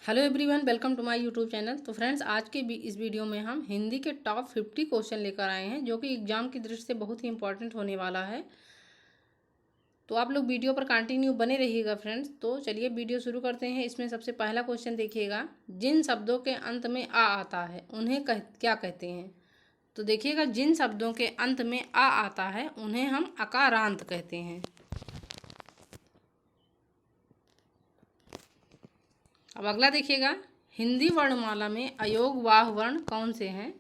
Hello everyone, welcome to my YouTube channel. तो friends, आज के इस वीडियो में हम हिंदी के टॉप 50 क्वेश्चन लेकर आए हैं, जो कि एग्जाम की दृष्टि से बहुत ही इंपॉर्टेंट होने वाला है। तो आप लोग वीडियो पर कंटिन्यू बने रहिएगा फ्रेंड्स। तो चलिए वीडियो शुरू करते हैं। इसमें सबसे पहला क्वेश्चन देखिएगा, जिन शब्दों के अंत में आ आता है उन्हें क्या कहते हैं। तो देखिएगा, जिन शब्दों के अंत में आ आता है उन्हें हम अकारांत कहते हैं। अब अगला देखिएगा, हिंदी वर्णमाला में अयोगवाह वर्ण कौन से हैं।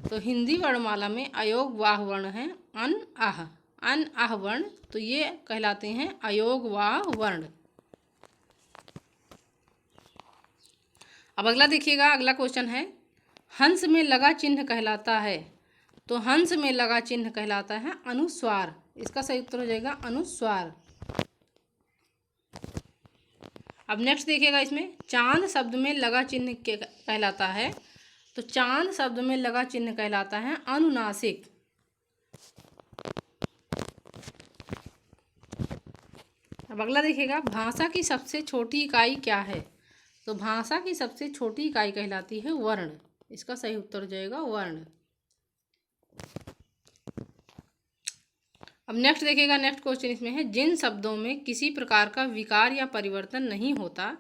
तो हिंदी वर्णमाला में अयोगवाह वर्ण हैं अन आह। अन आह वर्ण, तो ये कहलाते हैं अयोगवाह वर्ण। अब अगला देखिएगा, अगला क्वेश्चन है, हंस में लगा चिन्ह कहलाता है। तो हंस में लगा चिन्ह कहलाता है अनुस्वार। इसका सही उत्तर हो जाएगा अनुस्वार। अब नेक्स्ट देखिएगा, इसमें चांद शब्द में लगा चिन्ह कहलाता है। तो चांद शब्द में लगा चिन्ह कहलाता है अनुनासिक। अब अगला देखिएगा, भाषा की सबसे छोटी इकाई क्या है। तो भाषा की सबसे छोटी इकाई कहलाती है वर्ण। इसका सही उत्तर हो जाएगा वर्ण। अब नेक्स्ट देखिएगा, नेक्स्ट क्वेश्चन इसमें है, जिन शब्दों में किसी प्रकार का विकार या परिवर्तन नहीं होता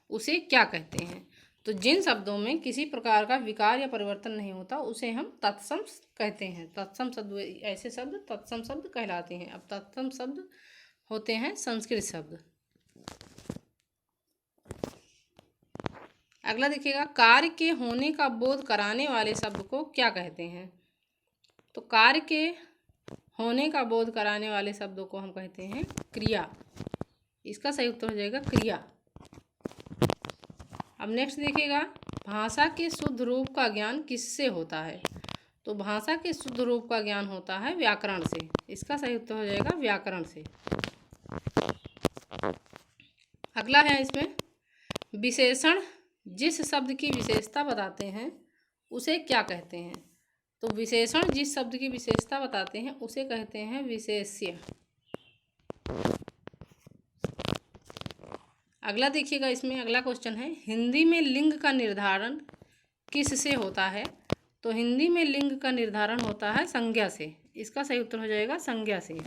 उसे क्या कहते हैं। तो जिन शब्दों में किसी प्रकार का विकार या परिवर्तन नहीं होता उसे हम तत्सम कहते हैं। तत्सम शब्द, ऐसे शब्द तत्सम शब्द कहलाते हैं। अब तत्सम शब्द होते हैं संस्कृत शब्द। अगला देखिएगा, कार्य के होने का बोध कराने वाले शब्द को क्या कहते हैं। तो कार्य के होने का बोध कराने वाले शब्दों को हम कहते हैं क्रिया। इसका सही उत्तर हो जाएगा क्रिया। अब नेक्स्ट देखिएगा, भाषा के शुद्ध रूप का ज्ञान किससे होता है। तो भाषा के शुद्ध रूप का ज्ञान होता है व्याकरण से। इसका सही उत्तर हो जाएगा व्याकरण से। अगला है इसमें, विशेषण जिस शब्द की विशेषता बताते हैं उसे क्या कहते हैं। तो विशेषण जिस शब्द की विशेषता बताते हैं उसे कहते हैं विशेष्य। अगला देखिएगा, इसमें अगला क्वेश्चन है, हिंदी में लिंग का निर्धारण किससे होता है। तो हिंदी में लिंग का निर्धारण होता है संज्ञा से। इसका सही उत्तर हो जाएगा संज्ञा से।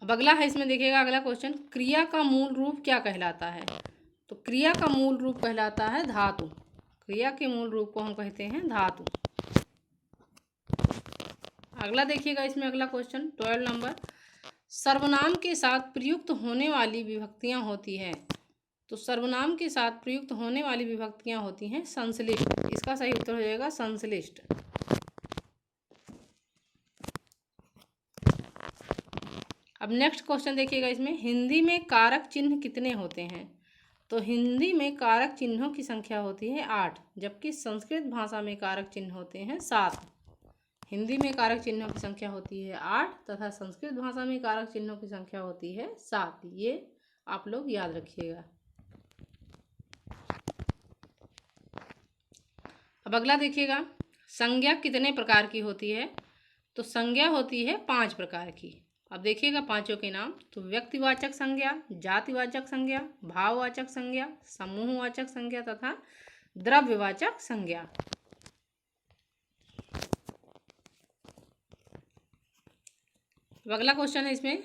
अब अगला है इसमें देखिएगा, अगला क्वेश्चन, क्रिया का मूल रूप क्या कहलाता है। तो क्रिया का मूल रूप कहलाता है धातु। क्रिया के मूल रूप को हम कहते हैं धातु। अगला देखिएगा, इसमें अगला क्वेश्चन 12 नंबर, सर्वनाम के साथ प्रयुक्त होने वाली विभक्तियां होती है। तो सर्वनाम के साथ प्रयुक्त होने वाली विभक्तियां होती हैं संश्लिष्ट। इसका सही उत्तर हो जाएगा संश्लिष्ट। अब नेक्स्ट क्वेश्चन देखिएगा, इसमें हिंदी में कारक चिन्ह कितने होते हैं। तो हिंदी में कारक चिन्हों की संख्या होती है 8, जबकि संस्कृत भाषा में कारक चिन्ह होते हैं 7। हिंदी में कारक चिन्हों की संख्या होती है 8 तथा संस्कृत भाषा में कारक चिन्हों की संख्या होती है 7। ये आप लोग याद रखिएगा। अब अगला देखिएगा, संज्ञा कितने प्रकार की होती है। तो संज्ञा होती है 5 प्रकार की। अब देखिएगा पांचों के नाम, तो व्यक्तिवाचक संज्ञा, जातिवाचक संज्ञा, भाववाचक संज्ञा, समूहवाचक संज्ञा तथा द्रव्यवाचक संज्ञा। अब अगला क्वेश्चन है इसमें,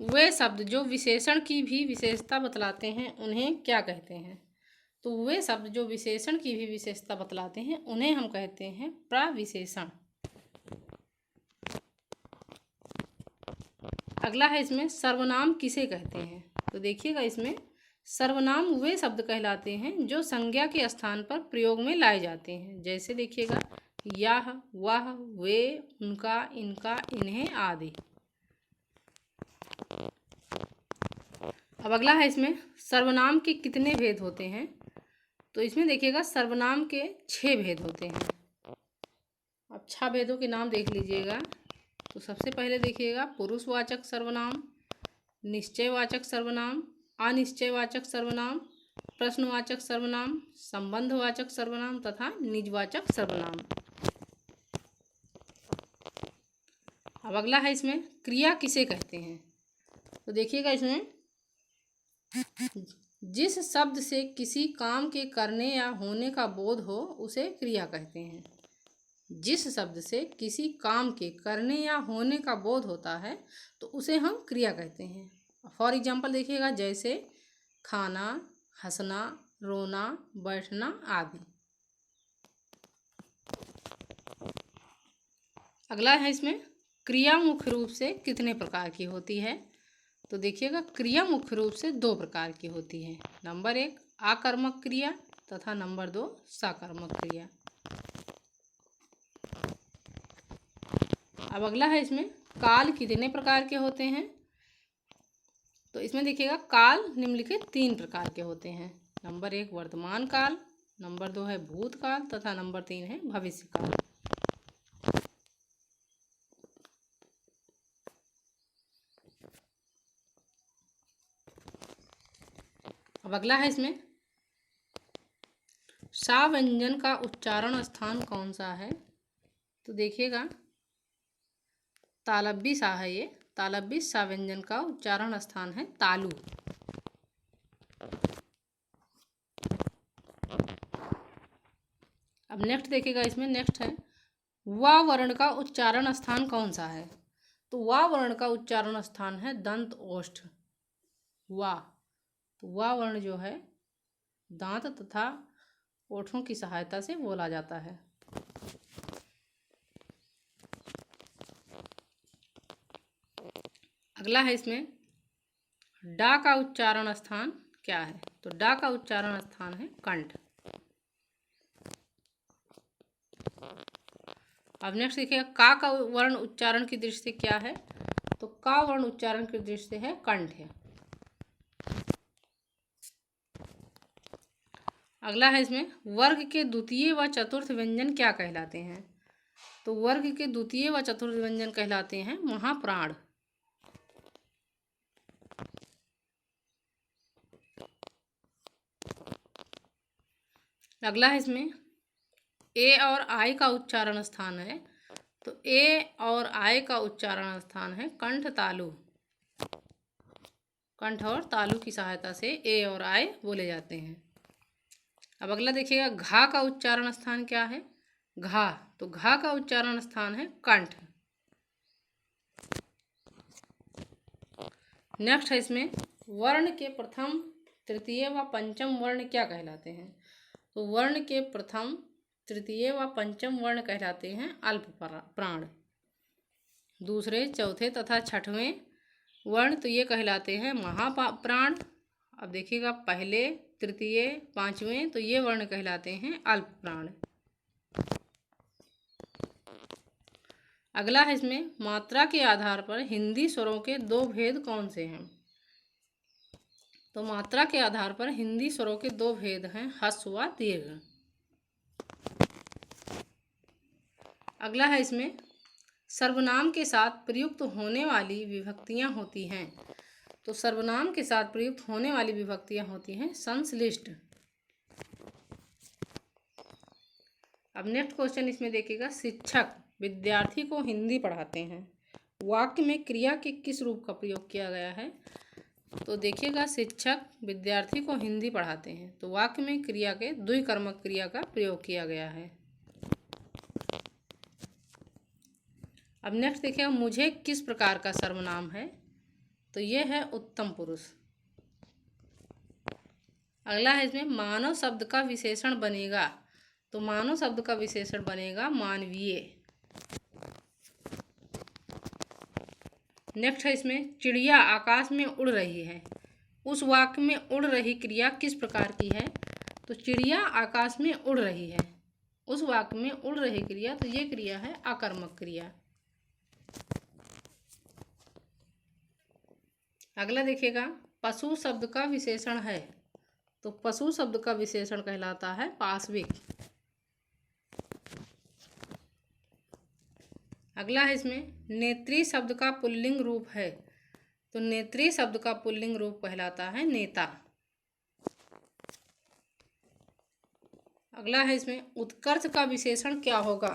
वे शब्द जो विशेषण की भी विशेषता बतलाते हैं उन्हें क्या कहते हैं। तो वे शब्द जो विशेषण की भी विशेषता बतलाते हैं उन्हें हम कहते हैं प्रविशेषण। अगला है इसमें, सर्वनाम किसे कहते हैं। तो देखिएगा, इसमें सर्वनाम वे शब्द कहलाते हैं जो संज्ञा के स्थान पर प्रयोग में लाए जाते हैं। जैसे देखिएगा, यह, वह, वे, उनका, इनका, इन्हें आदि। अब अगला है इसमें, सर्वनाम के कितने भेद होते हैं। तो इसमें देखिएगा, सर्वनाम के 6 भेद होते हैं। अब 6 भेदों के नाम देख लीजिएगा। तो सबसे पहले देखिएगा, पुरुषवाचक सर्वनाम, निश्चयवाचक सर्वनाम, अनिश्चयवाचक सर्वनाम, प्रश्नवाचक सर्वनाम, संबंधवाचक सर्वनाम तथा निजवाचक सर्वनाम। अब अगला है इसमें, क्रिया किसे कहते हैं। तो देखिएगा, इसमें जिस शब्द से किसी काम के करने या होने का बोध हो उसे क्रिया कहते हैं। जिस शब्द से किसी काम के करने या होने का बोध होता है तो उसे हम क्रिया कहते हैं। फॉर एग्जाम्पल देखिएगा, जैसे खाना, हंसना, रोना, बैठना आदि। अगला है इसमें, क्रिया मुख्य रूप से कितने प्रकार की होती है? तो देखिएगा, क्रिया मुख्य रूप से 2 प्रकार की होती है। नंबर 1 आकर्मक क्रिया तथा नंबर 2 साकर्मक क्रिया। अब अगला है इसमें, काल कितने प्रकार के होते हैं? तो इसमें देखिएगा, काल निम्नलिखित 3 प्रकार के होते हैं। नंबर 1 वर्तमान काल, नंबर 2 है भूतकाल तथा नंबर 3 है भविष्य काल। अब अगला है इसमें, सा व्यंजन का उच्चारण स्थान कौन सा है? तो देखिएगा, तालब्बी सा है ये। तालब्बी सा व्यंजन का उच्चारण स्थान है तालु। अब नेक्स्ट देखिएगा, इसमें नेक्स्ट है, वा वर्ण का उच्चारण स्थान कौन सा है? तो वा वर्ण का उच्चारण स्थान है दंत ओष्ठ। वा, तो वा वर्ण जो है दांत तथा ओठों की सहायता से बोला जाता है। अगला है इसमें, डा का उच्चारण स्थान क्या है? तो डा का उच्चारण स्थान है कंठ। अब नेक्स्ट देखिए, का वर्ण उच्चारण की दृष्टि से क्या है? तो का वर्ण उच्चारण की दृष्टि से है कंठ है। अगला है इसमें, वर्ग के द्वितीय व चतुर्थ व्यंजन क्या कहलाते हैं? तो वर्ग के द्वितीय व चतुर्थ व्यंजन कहलाते हैं महाप्राण। अगला है इसमें, ए और आई का उच्चारण स्थान है। तो ए और आई का उच्चारण स्थान है कंठ तालु। कंठ और तालु की सहायता से ए और आई बोले जाते हैं। अब अगला देखिएगा, घा का उच्चारण स्थान क्या है? घा, तो घा का उच्चारण स्थान है कंठ। नेक्स्ट है इसमें, वर्ण के प्रथम, तृतीय व पंचम वर्ण क्या कहलाते हैं? तो वर्ण के प्रथम, तृतीय व पंचम वर्ण कहलाते हैं अल्प प्राण। दूसरे, चौथे तथा छठवें वर्ण तो ये कहलाते हैं महाप्राण। अब देखिएगा, पहले, तृतीय, पांचवें तो ये वर्ण कहलाते हैं अल्प प्राण। अगला है इसमें, मात्रा के आधार पर हिंदी स्वरों के 2 भेद कौन से हैं? तो मात्रा के आधार पर हिंदी स्वरों के 2 भेद हैं, ह्रस्व व दीर्घ। अगला है इसमें, सर्वनाम के साथ प्रयुक्त होने वाली विभक्तियां होती हैं। तो सर्वनाम के साथ प्रयुक्त होने वाली विभक्तियां होती हैं संश्लिष्ट। अब नेक्स्ट क्वेश्चन इसमें देखिएगा, शिक्षक विद्यार्थी को हिंदी पढ़ाते हैं, वाक्य में क्रिया के किस रूप का प्रयोग किया गया है? तो देखिएगा, शिक्षक विद्यार्थी को हिंदी पढ़ाते हैं, तो वाक्य में क्रिया के द्विकर्मक क्रिया का प्रयोग किया गया है। अब नेक्स्ट देखिएगा, मुझे किस प्रकार का सर्वनाम है? तो ये है उत्तम पुरुष। अगला है इसमें, मानव शब्द का विशेषण बनेगा। तो मानव शब्द का विशेषण बनेगा मानवीय। नेक्स्ट है इसमें, चिड़िया आकाश में उड़ रही है, उस वाक्य में उड़ रही क्रिया किस प्रकार की है? तो चिड़िया आकाश में उड़ रही है, उस वाक्य में उड़ रही क्रिया, तो ये क्रिया है आकर्मक क्रिया। अगला देखिएगा, पशु शब्द का विशेषण है। तो पशु शब्द का विशेषण कहलाता है पाशविक। अगला है इसमें, नेत्री शब्द का पुल्लिंग रूप है। तो नेत्री शब्द का पुल्लिंग रूप कहलाता है नेता। अगला है इसमें, उत्कर्ष का विशेषण क्या होगा?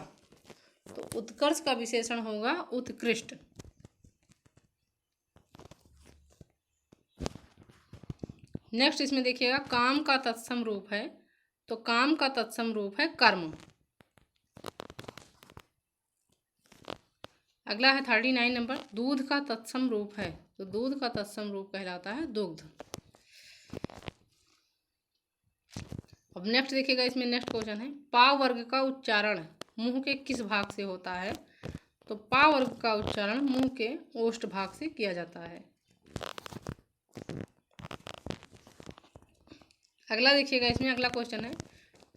तो उत्कर्ष का विशेषण होगा उत्कृष्ट। नेक्स्ट इसमें देखिएगा काम का तत्सम रूप है, तो काम का तत्सम रूप है कर्म। अगला है 39 नंबर, दूध का तत्सम रूप है, तो दूध का तत्सम रूप कहलाता है दुग्ध। अब नेक्स्ट देखिएगा, इसमें नेक्स्ट क्वेश्चन है पा वर्ग का उच्चारण मुंह के किस भाग से होता है, तो पा वर्ग का उच्चारण मुंह के ओष्ठ भाग से किया जाता है। अगला देखिएगा, इसमें अगला क्वेश्चन है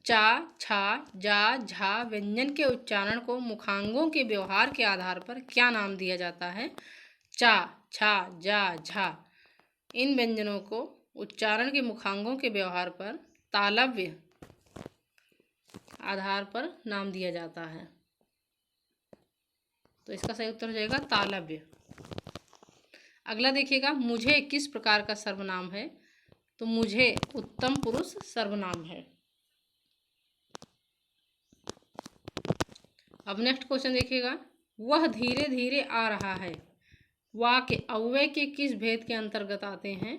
चा, छा, जा, झा व्यंजन के उच्चारण को मुखांगों के व्यवहार के आधार पर क्या नाम दिया जाता है। चा, छा, जा, झा इन व्यंजनों को उच्चारण के मुखांगों के व्यवहार पर तालव्य आधार पर नाम दिया जाता है, तो इसका सही उत्तर हो जाएगा तालव्य। अगला देखिएगा, मुझे किस प्रकार का सर्वनाम है, तो मुझे उत्तम पुरुष सर्वनाम है। अब नेक्स्ट क्वेश्चन देखिएगा, वह धीरे धीरे आ रहा है वाक्य अव्यय के किस भेद के अंतर्गत आते हैं,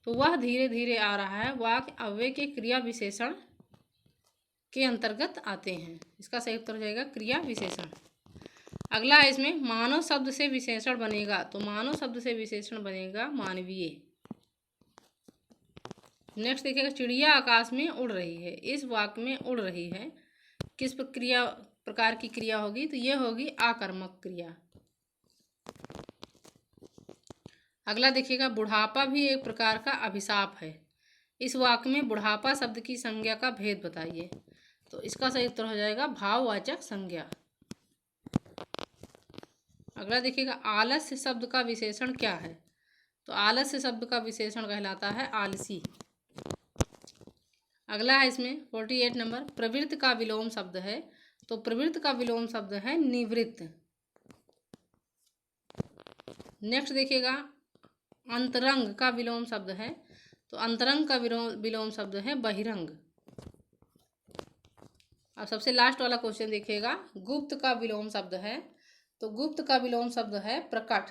तो वह धीरे धीरे आ रहा है वाक्य अव्यय के क्रिया विशेषण के अंतर्गत आते हैं, इसका सही उत्तर हो जाएगा क्रिया विशेषण। अगला है इसमें मानव शब्द से विशेषण बनेगा, तो मानव शब्द से विशेषण बनेगा मानवीय। नेक्स्ट देखिएगा, चिड़िया आकाश में उड़ रही है, इस वाक्य में उड़ रही है किस प्रकार की क्रिया होगी, तो ये होगी आकर्मक क्रिया। अगला देखिएगा, बुढ़ापा भी एक प्रकार का अभिशाप है, इस वाक्य में बुढ़ापा शब्द की संज्ञा का भेद बताइए, तो इसका सही उत्तर हो जाएगा भाववाचक संज्ञा। अगला देखिएगा, आलस्य शब्द का विशेषण क्या है, तो आलस्य शब्द का विशेषण कहलाता है आलसी। अगला है इसमें 48 नंबर, प्रवृत्त का विलोम शब्द है, तो प्रवृत्त का विलोम शब्द है निवृत्त। नेक्स्ट देखिएगा, अंतरंग का विलोम शब्द है, तो अंतरंग का विलोम शब्द है बहिरंग। अब सबसे लास्ट वाला क्वेश्चन देखिएगा, गुप्त का विलोम शब्द है, तो गुप्त का विलोम शब्द है प्रकट।